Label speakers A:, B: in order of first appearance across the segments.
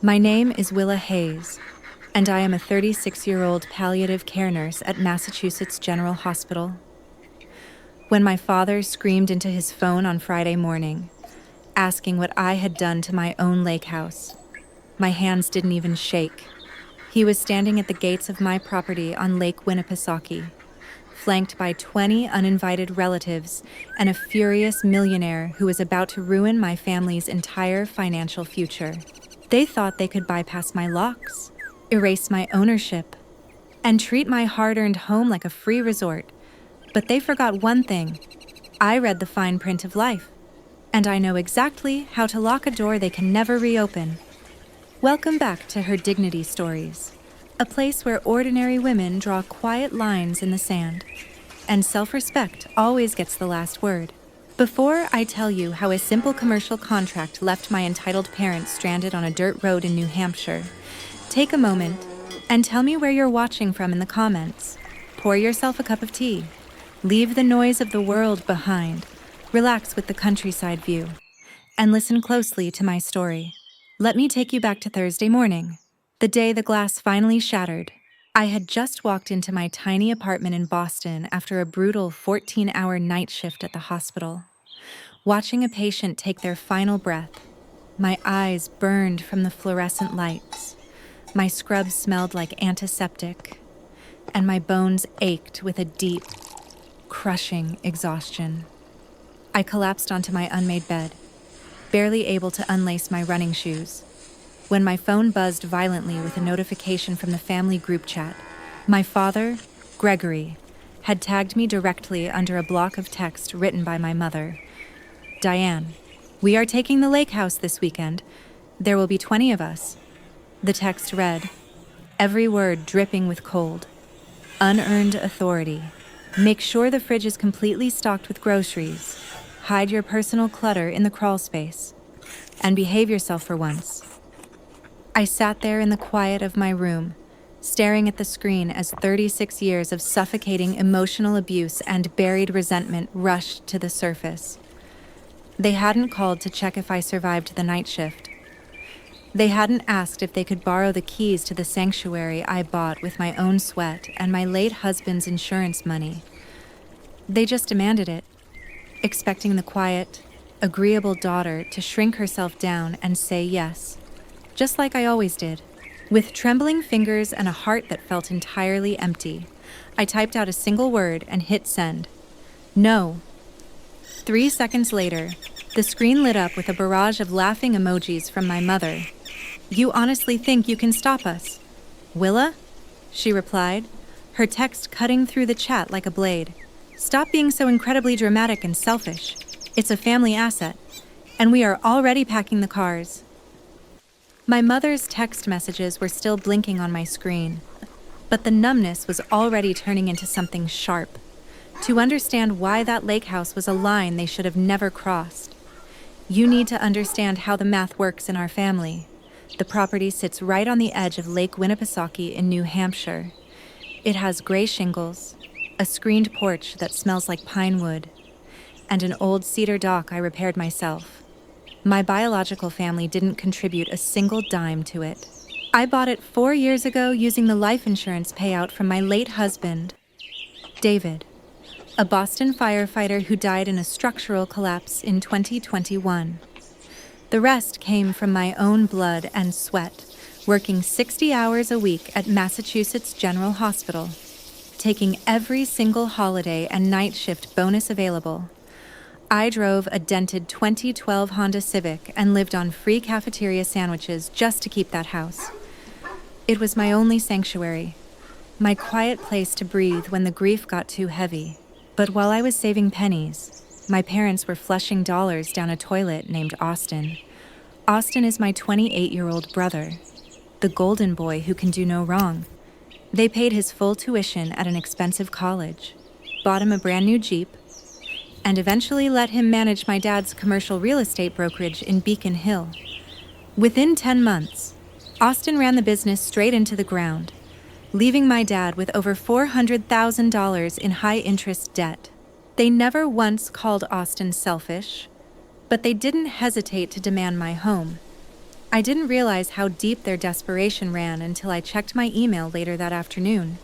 A: My name is Willa Hayes, and I am a 36-year-old palliative care nurse at Massachusetts General Hospital. When my father screamed into his phone on Friday morning, asking what I had done to my own lake house, my hands didn't even shake. He was standing at the gates of my property on Lake Winnipesaukee, flanked by 20 uninvited relatives and a furious millionaire who was about to ruin my family's entire financial future. They thought they could bypass my locks, erase my ownership, and treat my hard-earned home like a free resort. But they forgot one thing. I read the fine print of life, and I know exactly how to lock a door they can never reopen. Welcome back to Her Dignity Stories, a place where ordinary women draw quiet lines in the sand, and self-respect always gets the last word. Before I tell you how a simple commercial contract left my entitled parents stranded on a dirt road in New Hampshire, take a moment and tell me where you're watching from in the comments. Pour yourself a cup of tea, leave the noise of the world behind, relax with the countryside view, and listen closely to my story. Let me take you back to Thursday morning, the day the glass finally shattered. I had just walked into my tiny apartment in Boston after a brutal 14-hour night shift at the hospital. Watching a patient take their final breath, my eyes burned from the fluorescent lights, my scrub smelled like antiseptic, and my bones ached with a deep, crushing exhaustion. I collapsed onto my unmade bed, barely able to unlace my running shoes, when my phone buzzed violently with a notification from the family group chat. My father, Gregory, had tagged me directly under a block of text written by my mother. Diane, we are taking the lake house this weekend. There will be 20 of us. The text read, every word dripping with cold. Unearned authority. Make sure the fridge is completely stocked with groceries. Hide your personal clutter in the crawl space. And behave yourself for once. I sat there in the quiet of my room, staring at the screen as 36 years of suffocating emotional abuse and buried resentment rushed to the surface. They hadn't called to check if I survived the night shift. They hadn't asked if they could borrow the keys to the sanctuary I bought with my own sweat and my late husband's insurance money. They just demanded it, expecting the quiet, agreeable daughter to shrink herself down and say yes, just like I always did. With trembling fingers and a heart that felt entirely empty, I typed out a single word and hit send. No. 3 seconds later, the screen lit up with a barrage of laughing emojis from my mother. You honestly think you can stop us? Willa? She replied, her text cutting through the chat like a blade. Stop being so incredibly dramatic and selfish. It's a family asset, and we are already packing the cars. My mother's text messages were still blinking on my screen, but the numbness was already turning into something sharp. To understand why that lake house was a line they should have never crossed. You need to understand how the math works in our family. The property sits right on the edge of Lake Winnipesaukee in New Hampshire. It has gray shingles, a screened porch that smells like pine wood, and an old cedar dock I repaired myself. My biological family didn't contribute a single dime to it. I bought it 4 years ago using the life insurance payout from my late husband, David, a Boston firefighter who died in a structural collapse in 2021. The rest came from my own blood and sweat, working 60 hours a week at Massachusetts General Hospital, taking every single holiday and night shift bonus available. I drove a dented 2012 Honda Civic and lived on free cafeteria sandwiches just to keep that house. It was my only sanctuary, my quiet place to breathe when the grief got too heavy. But while I was saving pennies, my parents were flushing dollars down a toilet named Austin. Austin is my 28-year-old brother, the golden boy who can do no wrong. They paid his full tuition at an expensive college, bought him a brand new Jeep, and eventually let him manage my dad's commercial real estate brokerage in Beacon Hill. Within 10 months, Austin ran the business straight into the ground, leaving my dad with over $400,000 in high-interest debt. They never once called Austin selfish, but they didn't hesitate to demand my home. I didn't realize how deep their desperation ran until I checked my email later that afternoon.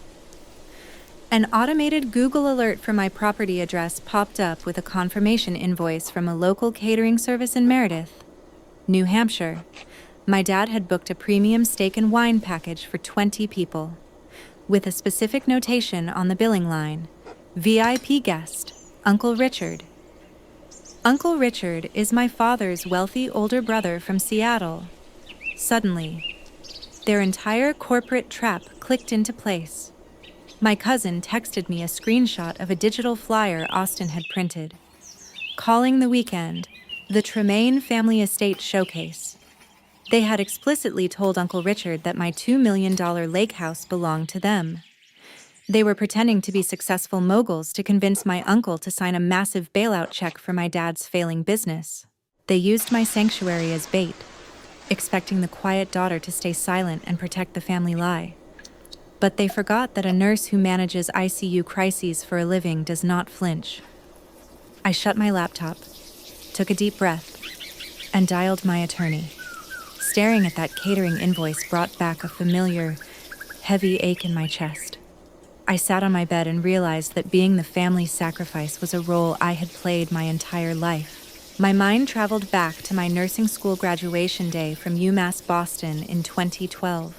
A: An automated Google alert for my property address popped up with a confirmation invoice from a local catering service in Meredith, New Hampshire. My dad had booked a premium steak and wine package for 20 people, with a specific notation on the billing line: VIP guest, Uncle Richard. Uncle Richard is my father's wealthy older brother from Seattle. Suddenly, their entire corporate trap clicked into place. My cousin texted me a screenshot of a digital flyer Austin had printed, calling the weekend the Tremaine Family Estate Showcase. They had explicitly told Uncle Richard that my $2 million lake house belonged to them. They were pretending to be successful moguls to convince my uncle to sign a massive bailout check for my dad's failing business. They used my sanctuary as bait, expecting the quiet daughter to stay silent and protect the family lie. But they forgot that a nurse who manages ICU crises for a living does not flinch. I shut my laptop, took a deep breath, and dialed my attorney. Staring at that catering invoice brought back a familiar, heavy ache in my chest. I sat on my bed and realized that being the family's sacrifice was a role I had played my entire life. My mind traveled back to my nursing school graduation day from UMass Boston in 2012.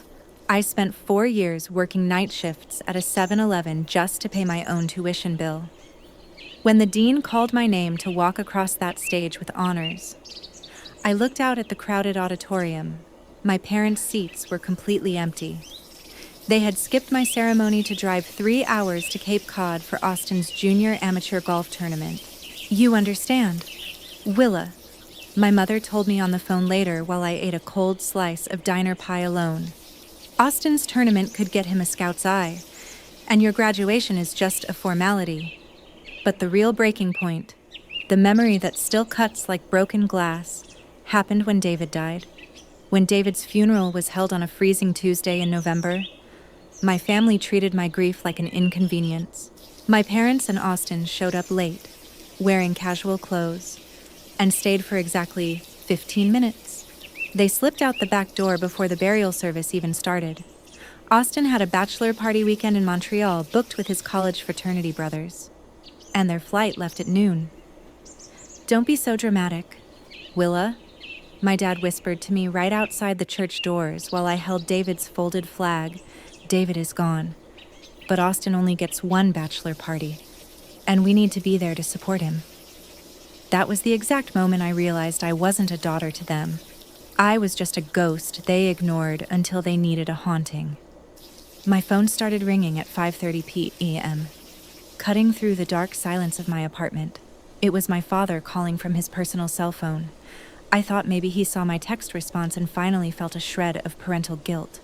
A: I spent 4 years working night shifts at a 7-Eleven just to pay my own tuition bill. When the dean called my name to walk across that stage with honors, I looked out at the crowded auditorium. My parents' seats were completely empty. They had skipped my ceremony to drive 3 hours to Cape Cod for Austin's junior amateur golf tournament. You understand, Willa, my mother told me on the phone later while I ate a cold slice of diner pie alone. Austin's tournament could get him a scout's eye, and your graduation is just a formality. But the real breaking point, the memory that still cuts like broken glass, happened when David died. When David's funeral was held on a freezing Tuesday in November, my family treated my grief like an inconvenience. My parents and Austin showed up late, wearing casual clothes, and stayed for exactly 15 minutes. They slipped out the back door before the burial service even started. Austin had a bachelor party weekend in Montreal booked with his college fraternity brothers, and their flight left at noon. Don't be so dramatic, Willa, my dad whispered to me right outside the church doors while I held David's folded flag. David is gone, but Austin only gets one bachelor party, and we need to be there to support him. That was the exact moment I realized I wasn't a daughter to them. I was just a ghost they ignored until they needed a haunting. My phone started ringing at 5:30 p.m., cutting through the dark silence of my apartment. It was my father calling from his personal cell phone. I thought maybe he saw my text response and finally felt a shred of parental guilt.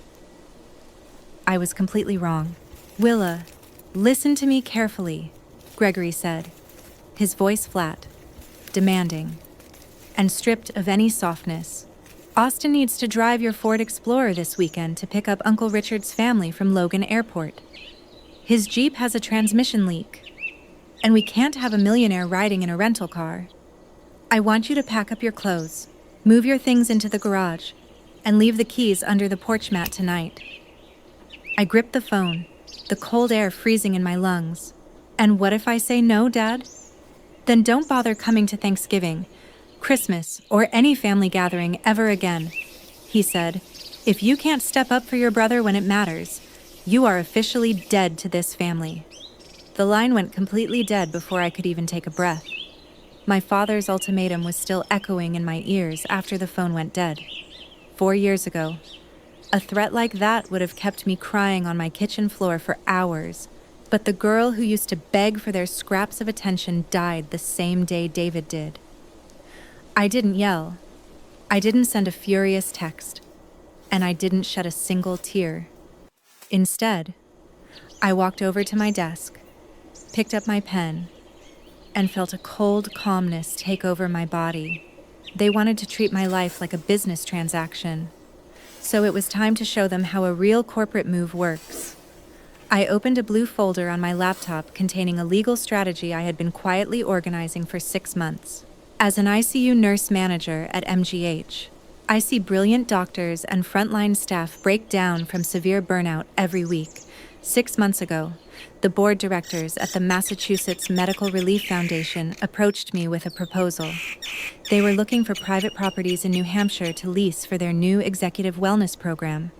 A: I was completely wrong. Willa, listen to me carefully, Gregory said, his voice flat, demanding, and stripped of any softness. Austin needs to drive your Ford Explorer this weekend to pick up Uncle Richard's family from Logan Airport. His Jeep has a transmission leak, and we can't have a millionaire riding in a rental car. I want you to pack up your clothes, move your things into the garage, and leave the keys under the porch mat tonight. I gripped the phone, the cold air freezing in my lungs. And what if I say no, Dad? Then don't bother coming to Thanksgiving, Christmas, or any family gathering ever again, he said. If you can't step up for your brother when it matters, you are officially dead to this family. The line went completely dead before I could even take a breath. My father's ultimatum was still echoing in my ears after the phone went dead. 4 years ago. A threat like that would have kept me crying on my kitchen floor for hours, but the girl who used to beg for their scraps of attention died the same day David did. I didn't yell. I didn't send a furious text, and I didn't shed a single tear. Instead, I walked over to my desk, picked up my pen, and felt a cold calmness take over my body. They wanted to treat my life like a business transaction, so it was time to show them how a real corporate move works. I opened a blue folder on my laptop containing a legal strategy I had been quietly organizing for 6 months. As an ICU nurse manager at MGH, I see brilliant doctors and frontline staff break down from severe burnout every week. 6 months ago, the board directors at the Massachusetts Medical Relief Foundation approached me with a proposal. They were looking for private properties in New Hampshire to lease for their new executive wellness program.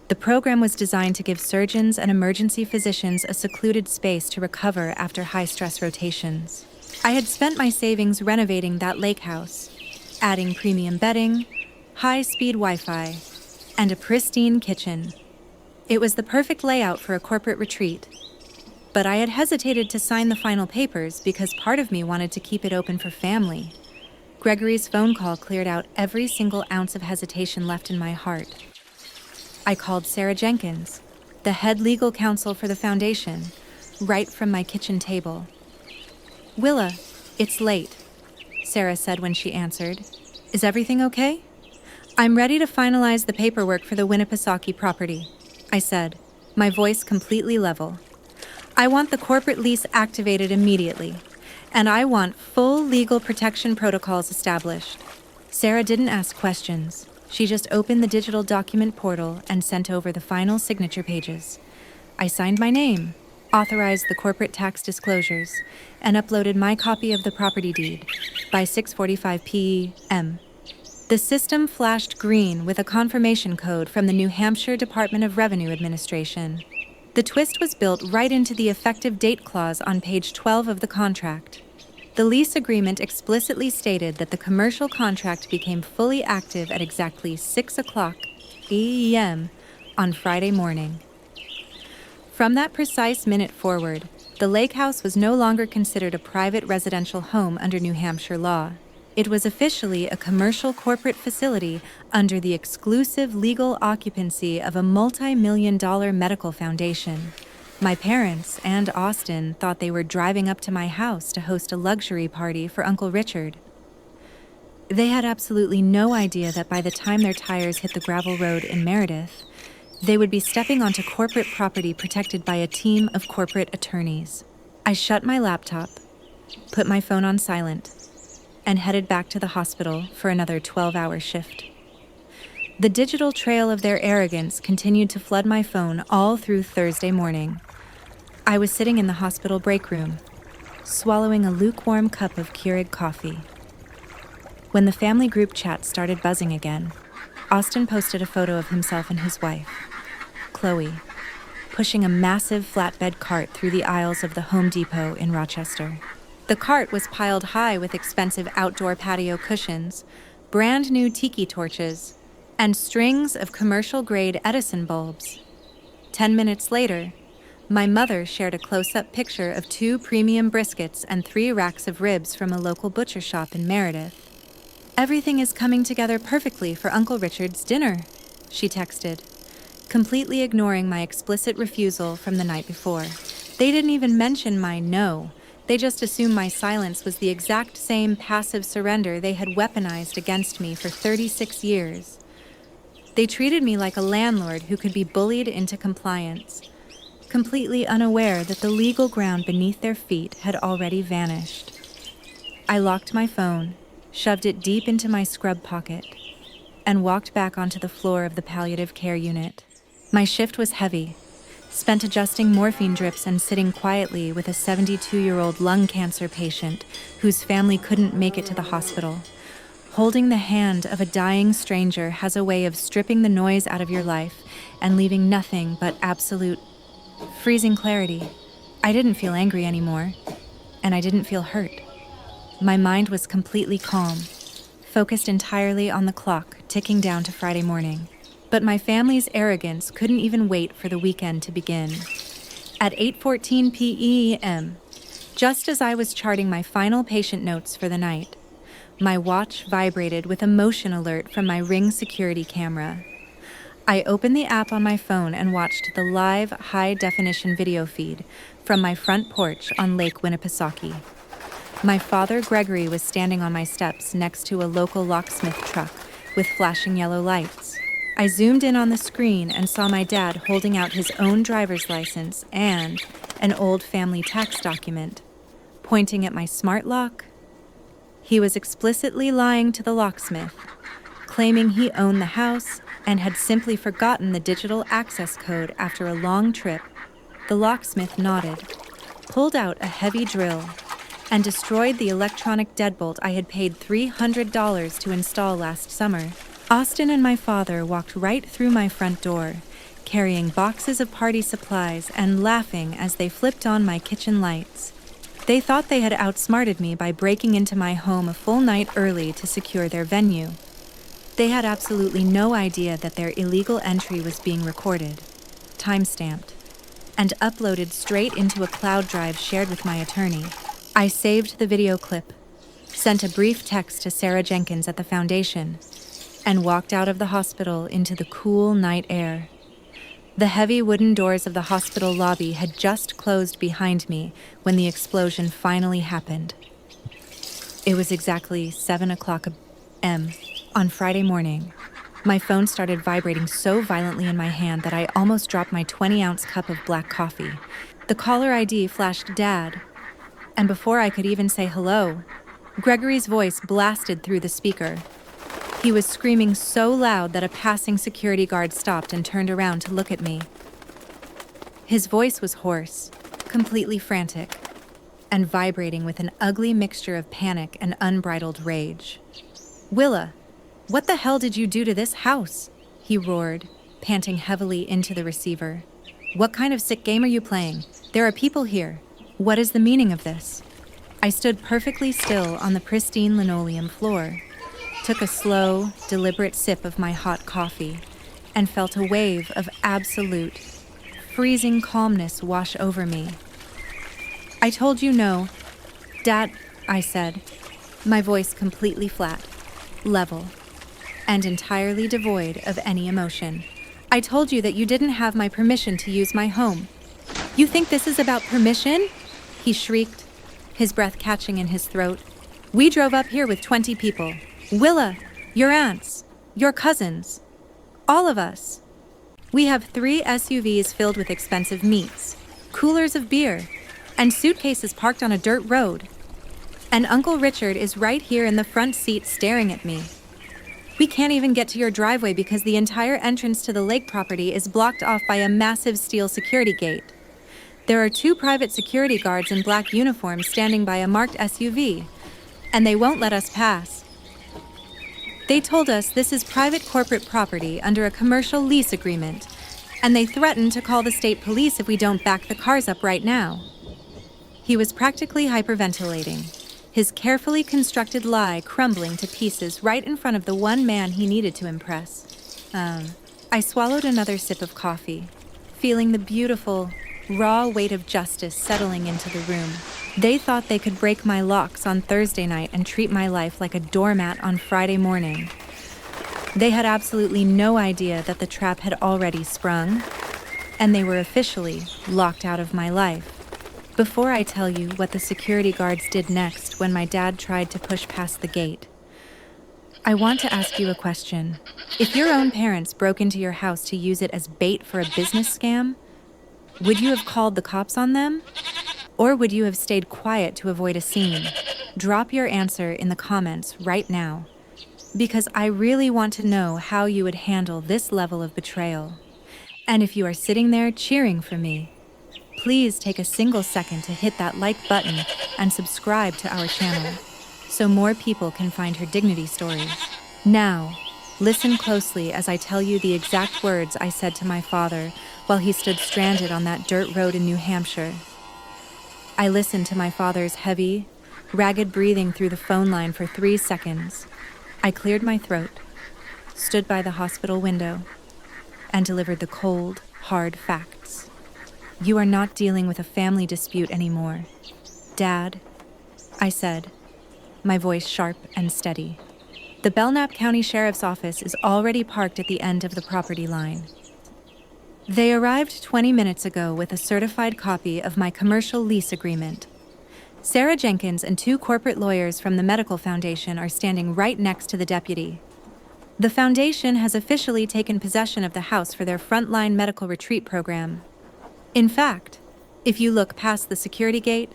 A: The program was designed to give surgeons and emergency physicians a secluded space to recover after high-stress rotations. I had spent my savings renovating that lake house, adding premium bedding, high-speed Wi-Fi, and a pristine kitchen. It was the perfect layout for a corporate retreat. But I had hesitated to sign the final papers because part of me wanted to keep it open for family. Gregory's phone call cleared out every single ounce of hesitation left in my heart. I called Sarah Jenkins, the head legal counsel for the foundation, right from my kitchen table. "Willa, it's late," Sarah said when she answered. "Is everything okay?" "I'm ready to finalize the paperwork for the Winnipesaukee property," I said, my voice completely level. "I want the corporate lease activated immediately, and I want full legal protection protocols established." Sarah didn't ask questions. She just opened the digital document portal and sent over the final signature pages. I signed my name, authorized the corporate tax disclosures, and uploaded my copy of the property deed by 6:45 p.m. The system flashed green with a confirmation code from the New Hampshire Department of Revenue Administration. The twist was built right into the effective date clause on page 12 of the contract. The lease agreement explicitly stated that the commercial contract became fully active at exactly 6:00 a.m. on Friday morning. From that precise minute forward, the lake house was no longer considered a private residential home under New Hampshire law. It was officially a commercial corporate facility under the exclusive legal occupancy of a multi-million-dollar medical foundation. My parents and Austin thought they were driving up to my house to host a luxury party for Uncle Richard. They had absolutely no idea that by the time their tires hit the gravel road in Meredith, they would be stepping onto corporate property protected by a team of corporate attorneys. I shut my laptop, put my phone on silent, and headed back to the hospital for another 12-hour shift. The digital trail of their arrogance continued to flood my phone all through Thursday morning. I was sitting in the hospital break room, swallowing a lukewarm cup of Keurig coffee. When the family group chat started buzzing again, Austin posted a photo of himself and his wife, Chloe, pushing a massive flatbed cart through the aisles of the Home Depot in Rochester. The cart was piled high with expensive outdoor patio cushions, brand new tiki torches, and strings of commercial-grade Edison bulbs. 10 minutes later, my mother shared a close-up picture of 2 premium briskets and 3 racks of ribs from a local butcher shop in Meredith. "Everything is coming together perfectly for Uncle Richard's dinner," she texted, completely ignoring my explicit refusal from the night before. They didn't even mention my no. They just assumed my silence was the exact same passive surrender they had weaponized against me for 36 years. They treated me like a landlord who could be bullied into compliance, completely unaware that the legal ground beneath their feet had already vanished. I locked my phone, shoved it deep into my scrub pocket, and walked back onto the floor of the palliative care unit. My shift was heavy, spent adjusting morphine drips and sitting quietly with a 72-year-old lung cancer patient whose family couldn't make it to the hospital. Holding the hand of a dying stranger has a way of stripping the noise out of your life and leaving nothing but absolute, freezing clarity. I didn't feel angry anymore, and I didn't feel hurt. My mind was completely calm, focused entirely on the clock ticking down to Friday morning. But my family's arrogance couldn't even wait for the weekend to begin. At 8:14 p.m., just as I was charting my final patient notes for the night, my watch vibrated with a motion alert from my Ring security camera. I opened the app on my phone and watched the live high-definition video feed from my front porch on Lake Winnipesaukee. My father, Gregory, was standing on my steps next to a local locksmith truck with flashing yellow lights. I zoomed in on the screen and saw my dad holding out his own driver's license and an old family tax document, pointing at my smart lock. He was explicitly lying to the locksmith, claiming he owned the house and had simply forgotten the digital access code after a long trip. The locksmith nodded, pulled out a heavy drill, and destroyed the electronic deadbolt I had paid $300 to install last summer. Austin and my father walked right through my front door, carrying boxes of party supplies and laughing as they flipped on my kitchen lights. They thought they had outsmarted me by breaking into my home a full night early to secure their venue. They had absolutely no idea that their illegal entry was being recorded, time-stamped, and uploaded straight into a cloud drive shared with my attorney. I saved the video clip, sent a brief text to Sarah Jenkins at the foundation, and walked out of the hospital into the cool night air. The heavy wooden doors of the hospital lobby had just closed behind me when the explosion finally happened. It was exactly 7:00 a.m. on Friday morning. My phone started vibrating so violently in my hand that I almost dropped my 20-ounce cup of black coffee. The caller ID flashed Dad, and before I could even say hello, Gregory's voice blasted through the speaker. He was screaming so loud that a passing security guard stopped and turned around to look at me. His voice was hoarse, completely frantic, and vibrating with an ugly mixture of panic and unbridled rage. "Willa, what the hell did you do to this house?" he roared, panting heavily into the receiver. "What kind of sick game are you playing? There are people here. What is the meaning of this?" I stood perfectly still on the pristine linoleum floor, took a slow, deliberate sip of my hot coffee, and felt a wave of absolute, freezing calmness wash over me. "I told you no, Dad," I said, my voice completely flat, level, and entirely devoid of any emotion. "I told you that you didn't have my permission to use my home. You think this is about permission?" he shrieked, his breath catching in his throat. "We drove up here with 20 people. Willa, your aunts, your cousins, all of us. We have 3 SUVs filled with expensive meats, coolers of beer, and suitcases parked on a dirt road. And Uncle Richard is right here in the front seat staring at me. We can't even get to your driveway because the entire entrance to the lake property is blocked off by a massive steel security gate. There are 2 private security guards in black uniforms standing by a marked SUV, and they won't let us pass. They told us this is private corporate property under a commercial lease agreement, and they threatened to call the state police if we don't back the cars up right now." He was practically hyperventilating, his carefully constructed lie crumbling to pieces right in front of the one man he needed to impress. I swallowed another sip of coffee, feeling the beautiful, raw weight of justice settling into the room. They thought they could break my locks on Thursday night and treat my life like a doormat on Friday morning. They had absolutely no idea that the trap had already sprung, and they were officially locked out of my life. Before I tell you what the security guards did next when my dad tried to push past the gate, I want to ask you a question. If your own parents broke into your house to use it as bait for a business scam, would you have called the cops on them? Or would you have stayed quiet to avoid a scene? Drop your answer in the comments right now, because I really want to know how you would handle this level of betrayal. And if you are sitting there cheering for me, please take a single second to hit that like button and subscribe to our channel, so more people can find her dignity stories. Now, listen closely as I tell you the exact words I said to my father while he stood stranded on that dirt road in New Hampshire. I listened to my father's heavy, ragged breathing through the phone line for 3 seconds. I cleared my throat, stood by the hospital window, and delivered the cold, hard facts. "You are not dealing with a family dispute anymore, Dad," I said, my voice sharp and steady. "The Belknap County Sheriff's Office is already parked at the end of the property line. They arrived 20 minutes ago with a certified copy of my commercial lease agreement. Sarah Jenkins and 2 corporate lawyers from the Medical Foundation are standing right next to the deputy. The foundation has officially taken possession of the house for their frontline medical retreat program. In fact, if you look past the security gate,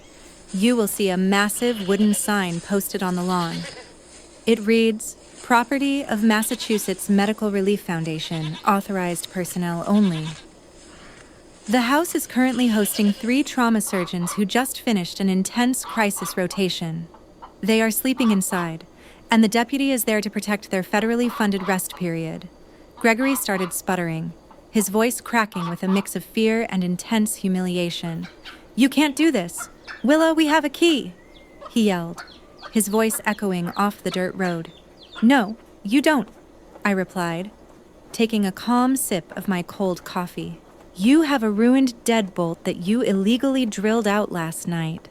A: you will see a massive wooden sign posted on the lawn. It reads, Property of Massachusetts Medical Relief Foundation, authorized personnel only. The house is currently hosting 3 trauma surgeons who just finished an intense crisis rotation. They are sleeping inside, and the deputy is there to protect their federally funded rest period. Gregory started sputtering, his voice cracking with a mix of fear and intense humiliation. "You can't do this! Willa, we have a key!" he yelled, his voice echoing off the dirt road. "No, you don't," I replied, taking a calm sip of my cold coffee. "You have a ruined deadbolt that you illegally drilled out last night."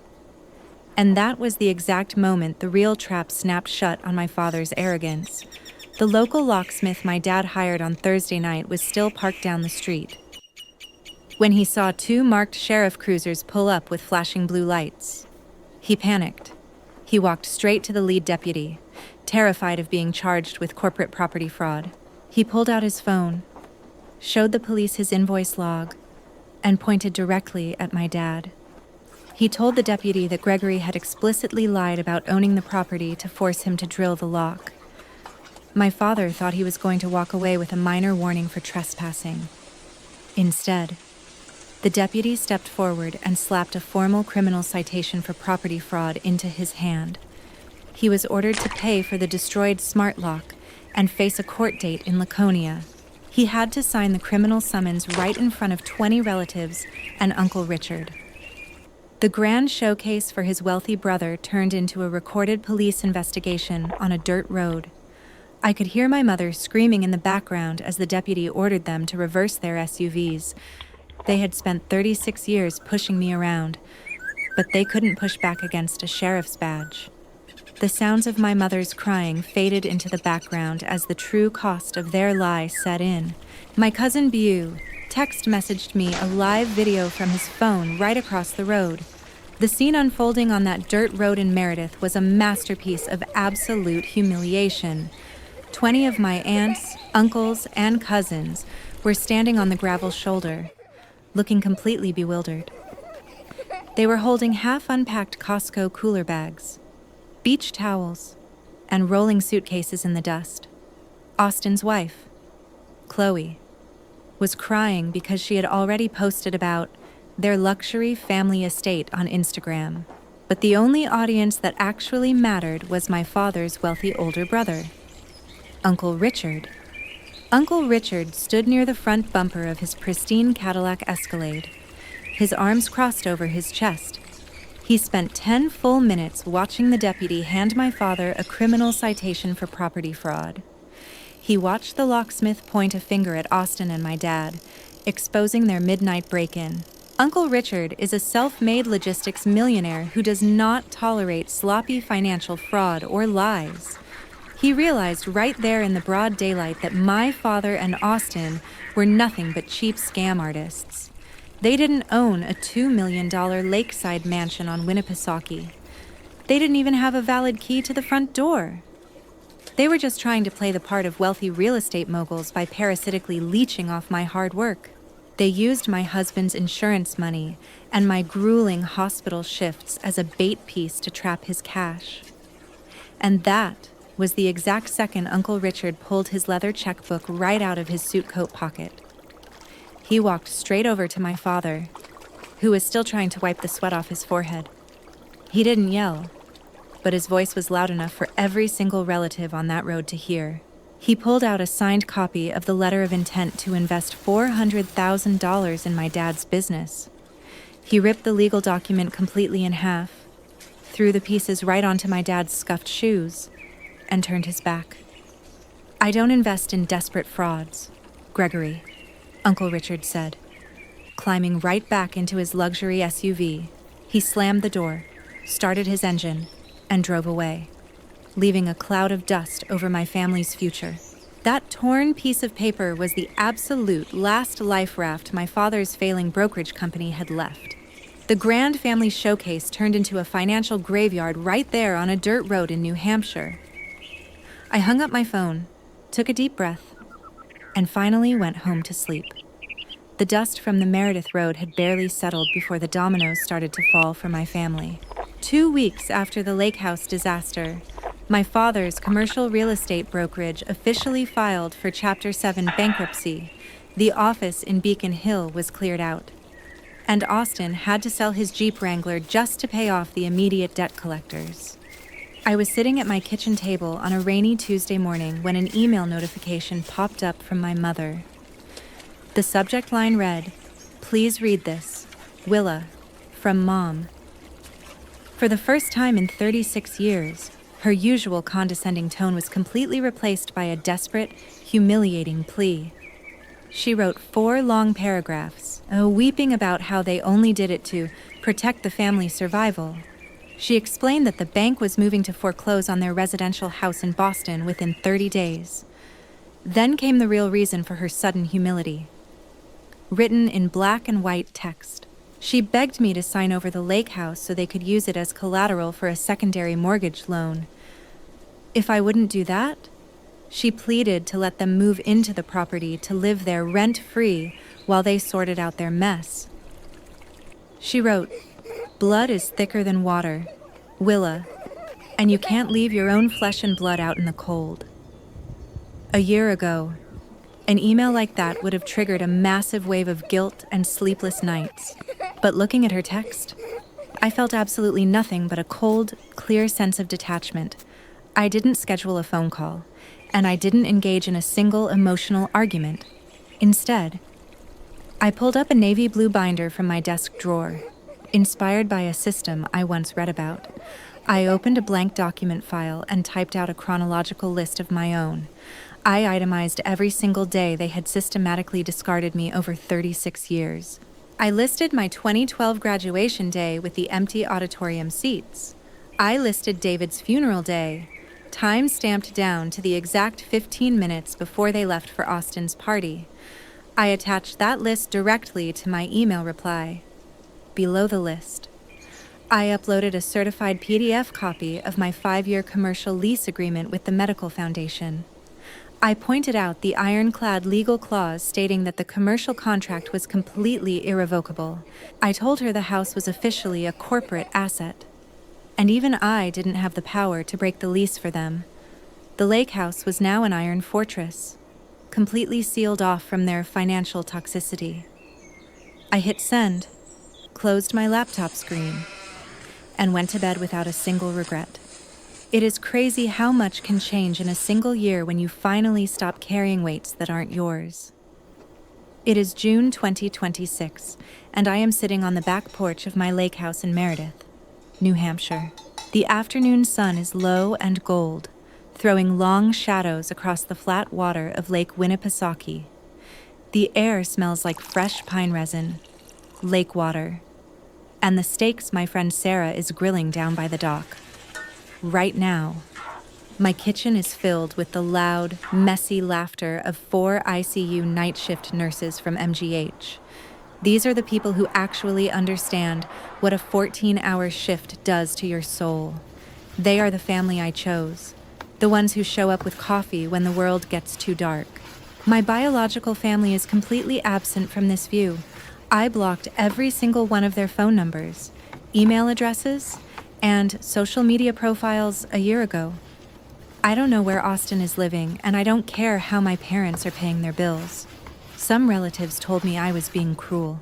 A: And that was the exact moment the real trap snapped shut on my father's arrogance. The local locksmith my dad hired on Thursday night was still parked down the street when he saw 2 marked sheriff cruisers pull up with flashing blue lights. He panicked. He walked straight to the lead deputy, terrified of being charged with corporate property fraud. He pulled out his phone, showed the police his invoice log, and pointed directly at my dad. He told the deputy that Gregory had explicitly lied about owning the property to force him to drill the lock. My father thought he was going to walk away with a minor warning for trespassing. Instead, the deputy stepped forward and slapped a formal criminal citation for property fraud into his hand. He was ordered to pay for the destroyed smart lock and face a court date in Laconia. He had to sign the criminal summons right in front of 20 relatives and Uncle Richard. The grand showcase for his wealthy brother turned into a recorded police investigation on a dirt road. I could hear my mother screaming in the background as the deputy ordered them to reverse their SUVs. They had spent 36 years pushing me around, but they couldn't push back against a sheriff's badge. The sounds of my mother's crying faded into the background as the true cost of their lie set in. My cousin Beau text messaged me a live video from his phone right across the road. The scene unfolding on that dirt road in Meredith was a masterpiece of absolute humiliation. 20 of my aunts, uncles, and cousins were standing on the gravel shoulder, looking completely bewildered. They were holding half-unpacked Costco cooler bags, beach towels, and rolling suitcases in the dust. Austin's wife, Chloe, was crying because she had already posted about their luxury family estate on Instagram. But the only audience that actually mattered was my father's wealthy older brother, Uncle Richard. Uncle Richard stood near the front bumper of his pristine Cadillac Escalade, his arms crossed over his chest. He spent 10 full minutes watching the deputy hand my father a criminal citation for property fraud. He watched the locksmith point a finger at Austin and my dad, exposing their midnight break-in. Uncle Richard is a self-made logistics millionaire who does not tolerate sloppy financial fraud or lies. He realized right there in the broad daylight that my father and Austin were nothing but cheap scam artists. They didn't own a $2 million lakeside mansion on Winnipesaukee. They didn't even have a valid key to the front door. They were just trying to play the part of wealthy real estate moguls by parasitically leeching off my hard work. They used my husband's insurance money and my grueling hospital shifts as a bait piece to trap his cash. And that was the exact second Uncle Richard pulled his leather checkbook right out of his suit coat pocket. He walked straight over to my father, who was still trying to wipe the sweat off his forehead. He didn't yell, but his voice was loud enough for every single relative on that road to hear. He pulled out a signed copy of the letter of intent to invest $400,000 in my dad's business. He ripped the legal document completely in half, threw the pieces right onto my dad's scuffed shoes, and turned his back. "I don't invest in desperate frauds, Gregory," Uncle Richard said. Climbing right back into his luxury SUV, he slammed the door, started his engine, and drove away, leaving a cloud of dust over my family's future. That torn piece of paper was the absolute last life raft my father's failing brokerage company had left. The grand family showcase turned into a financial graveyard right there on a dirt road in New Hampshire. I hung up my phone, took a deep breath, and finally went home to sleep. The dust from the Meredith Road had barely settled before the dominoes started to fall for my family. 2 weeks after the lake house disaster, My father's commercial real estate brokerage officially filed for Chapter 7 bankruptcy. The office in Beacon Hill was cleared out. And Austin had to sell his Jeep Wrangler just to pay off the immediate debt collectors. I was sitting at my kitchen table on a rainy Tuesday morning when an email notification popped up from my mother. The subject line read, "Please read this. Willa, from Mom." For the first time in 36 years, her usual condescending tone was completely replaced by a desperate, humiliating plea. She wrote 4 long paragraphs, weeping about how they only did it to protect the family's survival. She explained that the bank was moving to foreclose on their residential house in Boston within 30 days. Then came the real reason for her sudden humility. Written in black and white text, she begged me to sign over the lake house so they could use it as collateral for a secondary mortgage loan. If I wouldn't do that, she pleaded to let them move into the property to live there rent-free while they sorted out their mess. She wrote, "Blood is thicker than water, Willa, and you can't leave your own flesh and blood out in the cold." A year ago, an email like that would have triggered a massive wave of guilt and sleepless nights. But looking at her text, I felt absolutely nothing but a cold, clear sense of detachment. I didn't schedule a phone call, and I didn't engage in a single emotional argument. Instead, I pulled up a navy blue binder from my desk drawer. Inspired by a system I once read about, I opened a blank document file and typed out a chronological list of my own. I itemized every single day they had systematically discarded me over 36 years. I listed my 2012 graduation day with the empty auditorium seats. I listed David's funeral day, time stamped down to the exact 15 minutes before they left for Austin's party. I attached that list directly to my email reply. Below the list, I uploaded a certified PDF copy of my 5-year commercial lease agreement with the Medical Foundation. I pointed out the ironclad legal clause stating that the commercial contract was completely irrevocable. I told her the house was officially a corporate asset. And even I didn't have the power to break the lease for them. The lake house was now an iron fortress, completely sealed off from their financial toxicity. I hit send, closed my laptop screen, and went to bed without a single regret. It is crazy how much can change in a single year when you finally stop carrying weights that aren't yours. It is June 2026, and I am sitting on the back porch of my lake house in Meredith, New Hampshire. The afternoon sun is low and gold, throwing long shadows across the flat water of Lake Winnipesaukee. The air smells like fresh pine resin, lake water, and the steaks my friend Sarah is grilling down by the dock. Right now, my kitchen is filled with the loud, messy laughter of 4 ICU night shift nurses from MGH. These are the people who actually understand what a 14-hour shift does to your soul. They are the family I chose, the ones who show up with coffee when the world gets too dark. My biological family is completely absent from this view. I blocked every single one of their phone numbers, email addresses, and social media profiles a year ago. I don't know where Austin is living, and I don't care how my parents are paying their bills. Some relatives told me I was being cruel,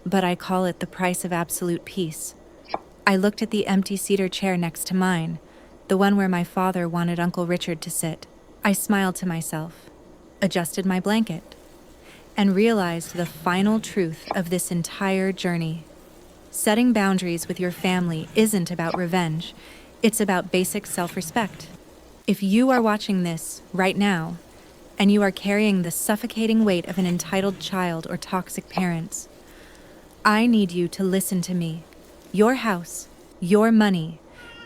A: but I call it the price of absolute peace. I looked at the empty cedar chair next to mine, the one where my father wanted Uncle Richard to sit. I smiled to myself, adjusted my blanket, and realized the final truth of this entire journey. Setting boundaries with your family isn't about revenge. It's about basic self-respect. If you are watching this right now, and you are carrying the suffocating weight of an entitled child or toxic parents, I need you to listen to me. Your house, your money,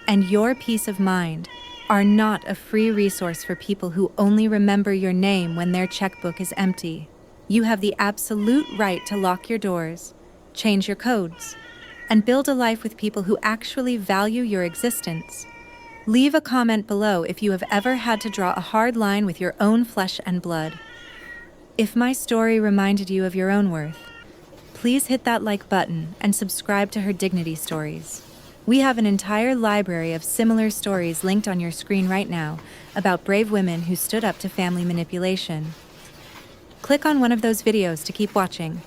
A: and your peace of mind are not a free resource for people who only remember your name when their checkbook is empty. You have the absolute right to lock your doors, change your codes, and build a life with people who actually value your existence. Leave a comment below if you have ever had to draw a hard line with your own flesh and blood. If my story reminded you of your own worth, please hit that like button and subscribe to her Dignity Stories. We have an entire library of similar stories linked on your screen right now about brave women who stood up to family manipulation. Click on one of those videos to keep watching,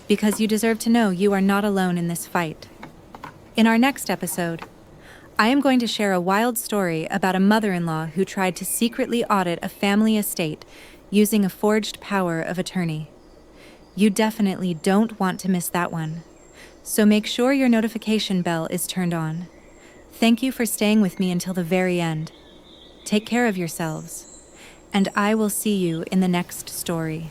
A: because you deserve to know you are not alone in this fight. In our next episode, I am going to share a wild story about a mother-in-law who tried to secretly audit a family estate using a forged power of attorney. You definitely don't want to miss that one. So make sure your notification bell is turned on. Thank you for staying with me until the very end. Take care of yourselves, and I will see you in the next story.